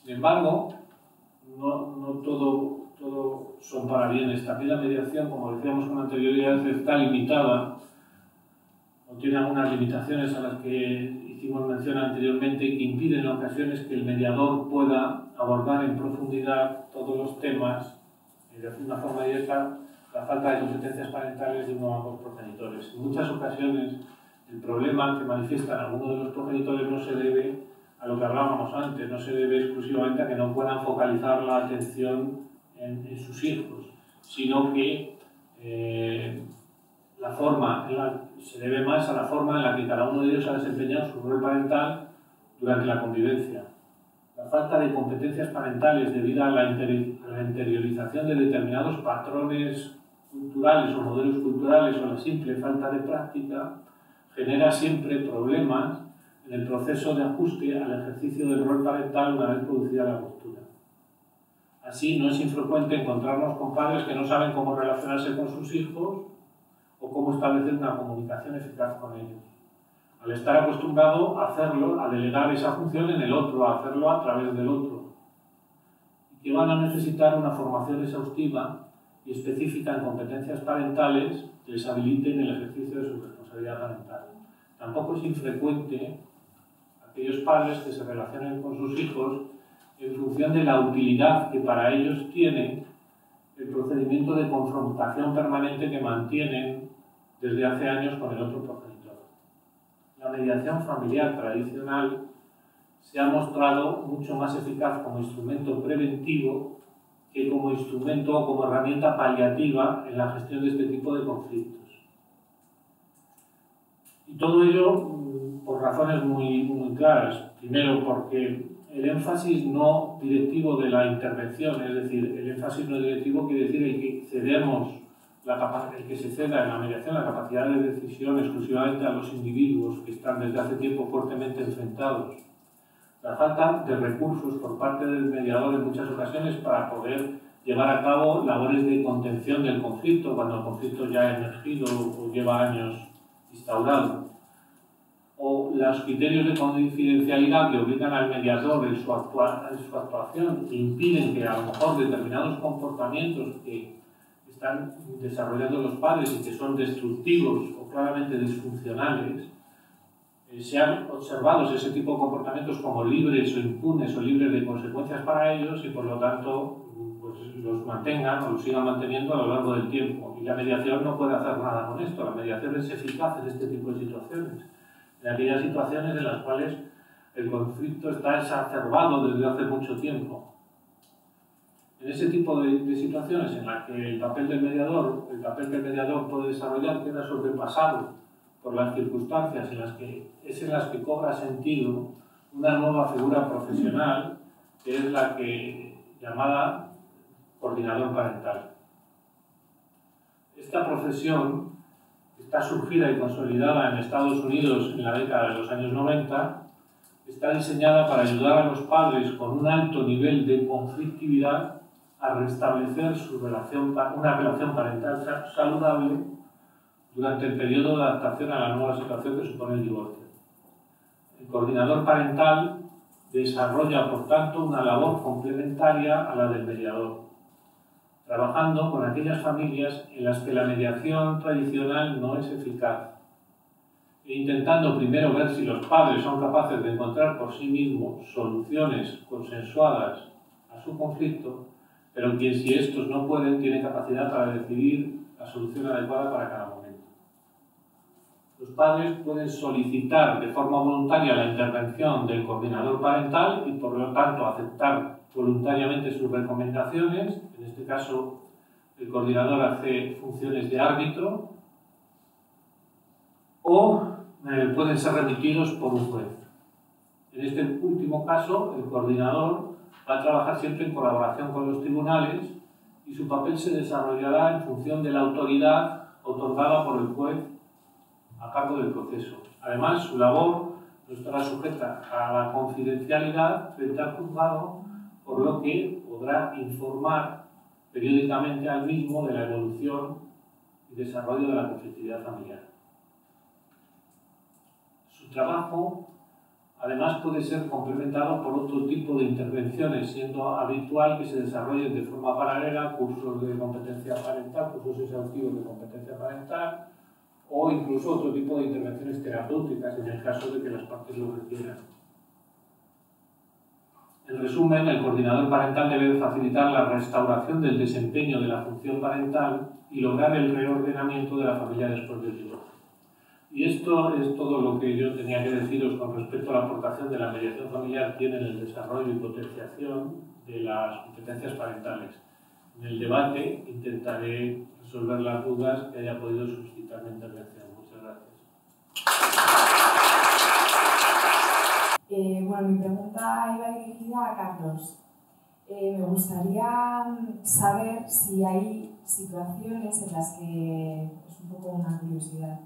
Sin embargo, no todo son parabienes. También la mediación, como decíamos con anterioridad, está limitada o tiene algunas limitaciones a las que hicimos mención anteriormente y que impiden en ocasiones que el mediador pueda abordar en profundidad todos los temas de una forma directa, la falta de competencias parentales de uno o ambos progenitores. En muchas ocasiones el problema que manifiestan algunos de los progenitores no se debe a lo que hablábamos antes, no se debe exclusivamente a que no puedan focalizar la atención en sus hijos, sino que se debe más a la forma en la que cada uno de ellos ha desempeñado su rol parental durante la convivencia. La falta de competencias parentales debido a la interiorización de determinados patrones culturales o modelos culturales o la simple falta de práctica genera siempre problemas en el proceso de ajuste al ejercicio del rol parental una vez producida la ruptura. Así, no es infrecuente encontrarnos con padres que no saben cómo relacionarse con sus hijos o cómo establecer una comunicación eficaz con ellos. Al estar acostumbrado a hacerlo, a delegar esa función en el otro, a hacerlo a través del otro. Y que van a necesitar una formación exhaustiva y específica en competencias parentales que les habiliten el ejercicio de su responsabilidad parental. Tampoco es infrecuente aquellos padres que se relacionen con sus hijos en función de la utilidad que para ellos tiene el procedimiento de confrontación permanente que mantienen desde hace años con el otro progenitor. La mediación familiar tradicional se ha mostrado mucho más eficaz como instrumento preventivo que como instrumento o como herramienta paliativa en la gestión de este tipo de conflictos. Y todo ello por razones muy claras. Primero, porque el énfasis no directivo de la intervención, es decir, el énfasis no directivo quiere decir el que se ceda en la mediación la capacidad de decisión exclusivamente a los individuos que están desde hace tiempo fuertemente enfrentados. La falta de recursos por parte del mediador en muchas ocasiones para poder llevar a cabo labores de contención del conflicto cuando el conflicto ya ha emergido o lleva años instaurado. O los criterios de confidencialidad que obligan al mediador en su actuación e impiden que a lo mejor determinados comportamientos que están desarrollando los padres y que son destructivos o claramente disfuncionales, sean observados ese tipo de comportamientos como libres o impunes o libres de consecuencias para ellos y por lo tanto pues, los mantengan o los sigan manteniendo a lo largo del tiempo. Y la mediación no puede hacer nada con esto. La mediación es eficaz en este tipo de situaciones. En aquellas situaciones en las cuales el conflicto está exacerbado desde hace mucho tiempo. En ese tipo de situaciones en las que el papel que el mediador puede desarrollar queda sobrepasado por las circunstancias en las que cobra sentido una nueva figura profesional que es la llamada coordinador parental. Esta profesión está surgida y consolidada en Estados Unidos en la década de los años 90, está diseñada para ayudar a los padres con un alto nivel de conflictividad a restablecer una relación parental saludable durante el periodo de adaptación a la nueva situación que supone el divorcio. El coordinador parental desarrolla, por tanto, una labor complementaria a la del mediador, trabajando con aquellas familias en las que la mediación tradicional no es eficaz e intentando primero ver si los padres son capaces de encontrar por sí mismos soluciones consensuadas a su conflicto, pero quien, si estos no pueden, tiene capacidad para decidir la solución adecuada para cada momento. Los padres pueden solicitar de forma voluntaria la intervención del coordinador parental y, por lo tanto, aceptar voluntariamente sus recomendaciones. En este caso, el coordinador hace funciones de árbitro o pueden ser remitidos por un juez. En este último caso, el coordinador va a trabajar siempre en colaboración con los tribunales y su papel se desarrollará en función de la autoridad otorgada por el juez a cargo del proceso. Además, su labor no estará sujeta a la confidencialidad frente al juzgado, por lo que podrá informar periódicamente al mismo de la evolución y desarrollo de la conflictividad familiar. Su trabajo Además, puede ser complementado por otro tipo de intervenciones, siendo habitual que se desarrollen de forma paralela cursos de competencia parental, cursos exhaustivos de competencia parental, o incluso otro tipo de intervenciones terapéuticas en el caso de que las partes lo requieran. En resumen, el coordinador parental debe facilitar la restauración del desempeño de la función parental y lograr el reordenamiento de la familia después del divorcio. Y esto es todo lo que yo tenía que deciros con respecto a la aportación de la mediación familiar que tiene en el desarrollo y potenciación de las competencias parentales. En el debate intentaré resolver las dudas que haya podido suscitar mi intervención. Muchas gracias. Bueno, mi pregunta iba dirigida a Carlos. Me gustaría saber si hay situaciones en las que, es un poco una curiosidad,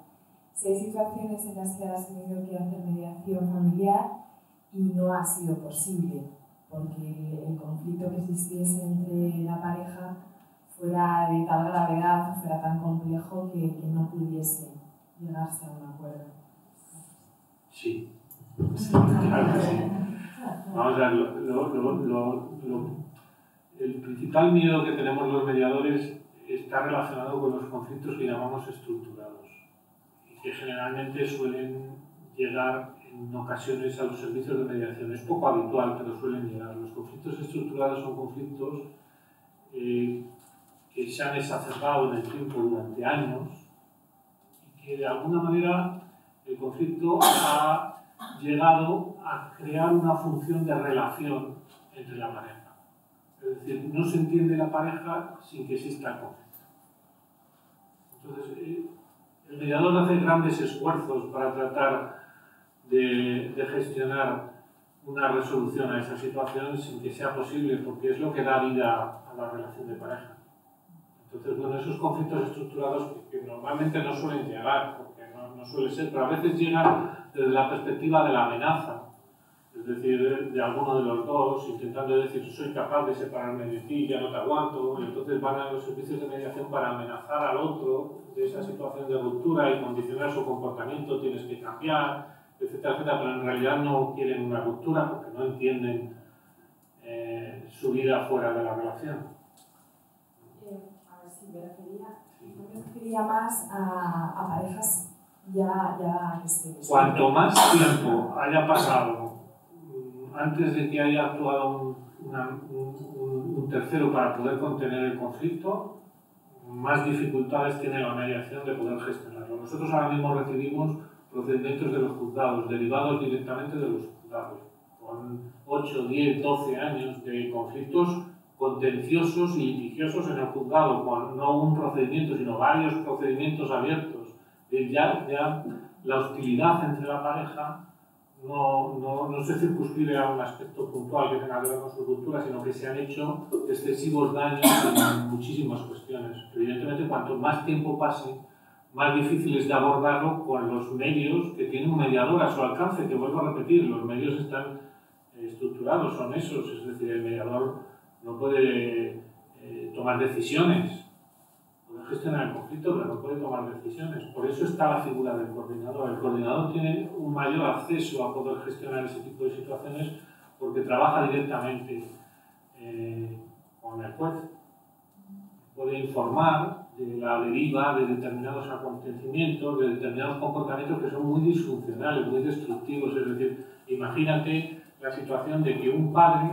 si hay situaciones en las que has tenido que hacer mediación familiar y no ha sido posible, porque el conflicto que existiese entre la pareja fuera de tal gravedad, fuera tan complejo que no pudiese llegarse a un acuerdo. Sí. Claro que sí. Vamos a ver, el principal miedo que tenemos los mediadores está relacionado con los conflictos que llamamos estructurados y que generalmente suelen llegar en ocasiones a los servicios de mediación. Es poco habitual, pero suelen llegar. Los conflictos estructurados son conflictos que se han exacerbado en el tiempo durante años y que de alguna manera el conflicto ha llegado a crear una función de relación entre la pareja. Es decir, no se entiende la pareja sin que exista el conflicto. Entonces, el mediador hace grandes esfuerzos para tratar de gestionar una resolución a esa situación sin que sea posible, porque es lo que da vida a la relación de pareja. Entonces, bueno, esos conflictos estructurados que normalmente no suelen llegar, porque no suele ser, pero a veces llegan desde la perspectiva de la amenaza, es decir, de alguno de los dos, intentando decir, soy capaz de separarme de ti, ya no te aguanto, y entonces van a los servicios de mediación para amenazar al otro de esa situación de ruptura y condicionar su comportamiento, tienes que cambiar, etcétera, etcétera, pero en realidad no quieren una ruptura porque no entienden su vida fuera de la relación. A ver si me refería más a parejas ya Cuanto más tiempo haya pasado antes de que haya actuado un tercero para poder contener el conflicto, más dificultades tiene la mediación de poder gestionarlo. Nosotros ahora mismo recibimos procedimientos de los juzgados, derivados directamente de los juzgados, con 8, 10, 12 años de conflictos contenciosos y litigiosos en el juzgado, con no un procedimiento, sino varios procedimientos abiertos. Ya la hostilidad entre la pareja no se circunscribe a un aspecto puntual que tenga que ver con su ruptura, sino que se han hecho excesivos daños en muchísimas cuestiones. Evidentemente, cuanto más tiempo pase, más difícil es de abordarlo con los medios que tiene un mediador a su alcance, que vuelvo a repetir, los medios están estructurados, son esos, es decir, el mediador no puede tomar decisiones, puede gestionar el conflicto, pero no puede tomar decisiones. Por eso está la figura del coordinador. El coordinador tiene un mayor acceso a poder gestionar ese tipo de situaciones porque trabaja directamente con el juez. Puede informar de la deriva de determinados acontecimientos, de determinados comportamientos que son muy disfuncionales, muy destructivos. Es decir, imagínate la situación de que un padre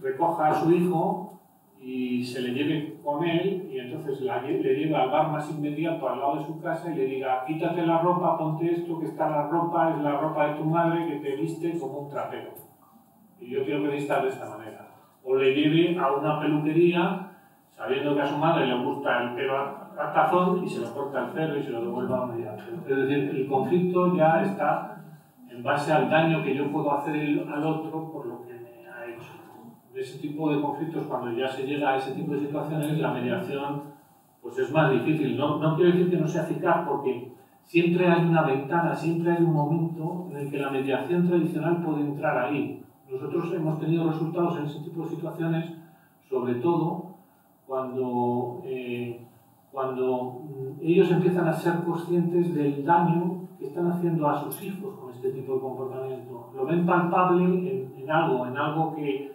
recoja a su hijo y se le lleve con él y entonces le lleva al bar más inmediato al lado de su casa y le diga, quítate la ropa, ponte esto, que está la ropa, es la ropa de tu madre que te viste como un trapero. Y yo quiero que vistas de esta manera. O le lleve a una peluquería sabiendo que a su madre le gusta el pelo a tazón y se lo corta el pelo y se lo devuelva a mediante. Es decir, el conflicto ya está en base al daño que yo puedo hacer al otro por lo que me ha hecho. De ese tipo de conflictos, cuando ya se llega a ese tipo de situaciones, la mediación pues es más difícil. No quiero decir que no sea eficaz, porque siempre hay una ventana, siempre hay un momento en el que la mediación tradicional puede entrar ahí. Nosotros hemos tenido resultados en ese tipo de situaciones, sobre todo cuando ellos empiezan a ser conscientes del daño que están haciendo a sus hijos con este tipo de comportamiento. Lo ven palpable en algo que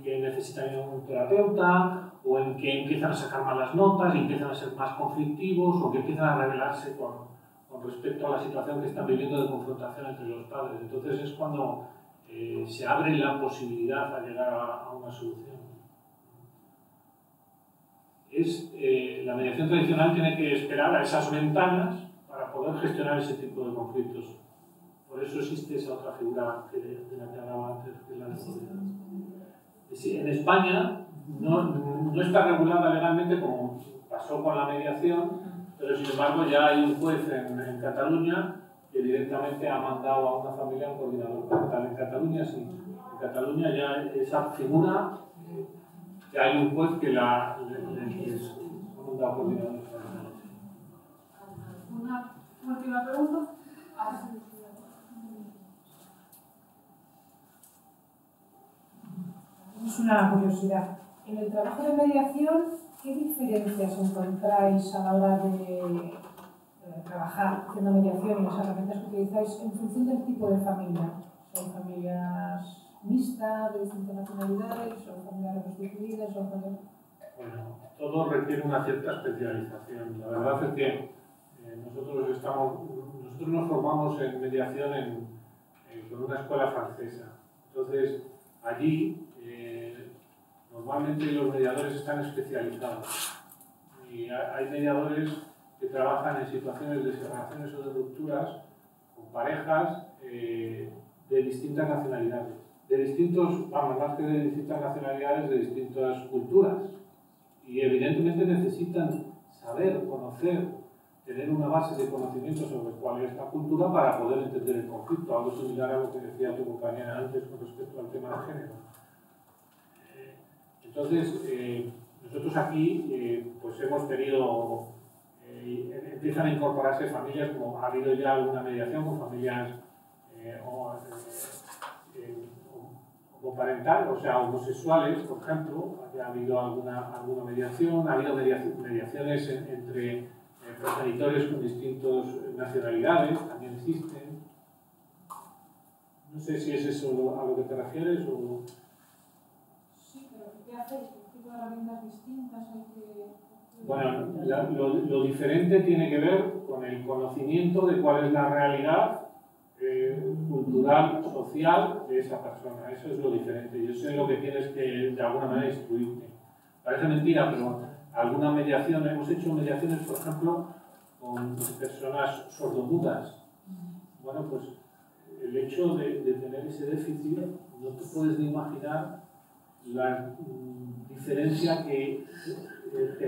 necesitan ir a un terapeuta, o en que empiezan a sacar malas notas y empiezan a ser más conflictivos, o que empiezan a rebelarse con respecto a la situación que están viviendo de confrontación entre los padres. Entonces es cuando se abre la posibilidad a llegar a una solución. La mediación tradicional tiene que esperar a esas ventanas para poder gestionar ese tipo de conflictos. Por eso existe esa otra figura de la que hablaba antes, que es la de autoridad. En España no está regulada legalmente como pasó con la mediación, pero sin embargo ya hay un juez en Cataluña que directamente ha mandado a una familia un coordinador parental. En Cataluña sí. En Cataluña ya esa figura, ya hay un juez que ha mandado coordinadores parentales. Una última pregunta. Es una curiosidad. En el trabajo de mediación, ¿qué diferencias encontráis a la hora de trabajar haciendo mediación y las herramientas que utilizáis en función del tipo de familia? ¿Son familias mixtas, de distintas nacionalidades? ¿Son familias reconstituidas? Bueno, todo requiere una cierta especialización. La verdad es que nosotros nos formamos en mediación con una escuela francesa. Entonces, allí normalmente los mediadores están especializados y hay mediadores que trabajan en situaciones de separaciones o de rupturas con parejas de distintas nacionalidades, más que de distintas nacionalidades, de distintas culturas, y evidentemente necesitan saber, conocer, tener una base de conocimiento sobre cuál es la cultura para poder entender el conflicto, algo similar a lo que decía tu compañera antes con respecto al tema de género. Entonces, nosotros aquí pues hemos tenido, empiezan a incorporarse familias, como ha habido ya alguna mediación con familias homoparental, o sea, homosexuales, por ejemplo, ha habido alguna mediación, ha habido mediaciones entre progenitores con distintas nacionalidades, también existen. No sé si es eso a lo que te refieres o... ¿Qué hacéis? ¿Qué tipo de herramientas distintas hay que...? Bueno, lo diferente tiene que ver con el conocimiento de cuál es la realidad cultural, social de esa persona. Eso es lo diferente. Yo sé lo que tienes que, de alguna manera, instruirte. Parece mentira, pero alguna mediación, hemos hecho mediaciones, por ejemplo, con personas sordomudas. Bueno, pues el hecho de tener ese déficit, no te puedes ni imaginar la diferencia que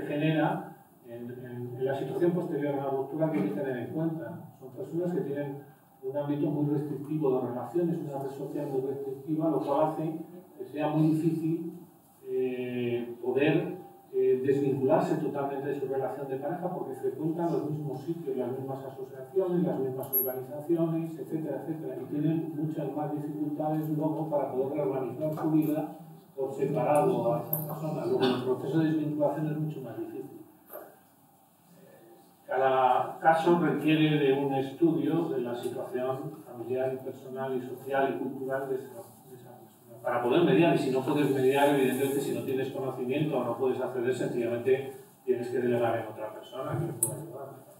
genera en la situación posterior a la ruptura, que hay que tener en cuenta. Son personas que tienen un ámbito muy restrictivo de relaciones, una red social muy restrictiva, lo cual hace que sea muy difícil poder desvincularse totalmente de su relación de pareja, porque frecuentan los mismos sitios, las mismas asociaciones, las mismas organizaciones, etcétera, etcétera, y tienen muchas más dificultades luego para poder reorganizar su vida por separado a esas personas. Luego el proceso de desvinculación es mucho más difícil. Cada caso requiere de un estudio de la situación familiar, personal, y social y cultural de esa persona para poder mediar. Y si no puedes mediar, evidentemente, si no tienes conocimiento o no puedes acceder, sencillamente tienes que delegar en otra persona que le pueda ayudar.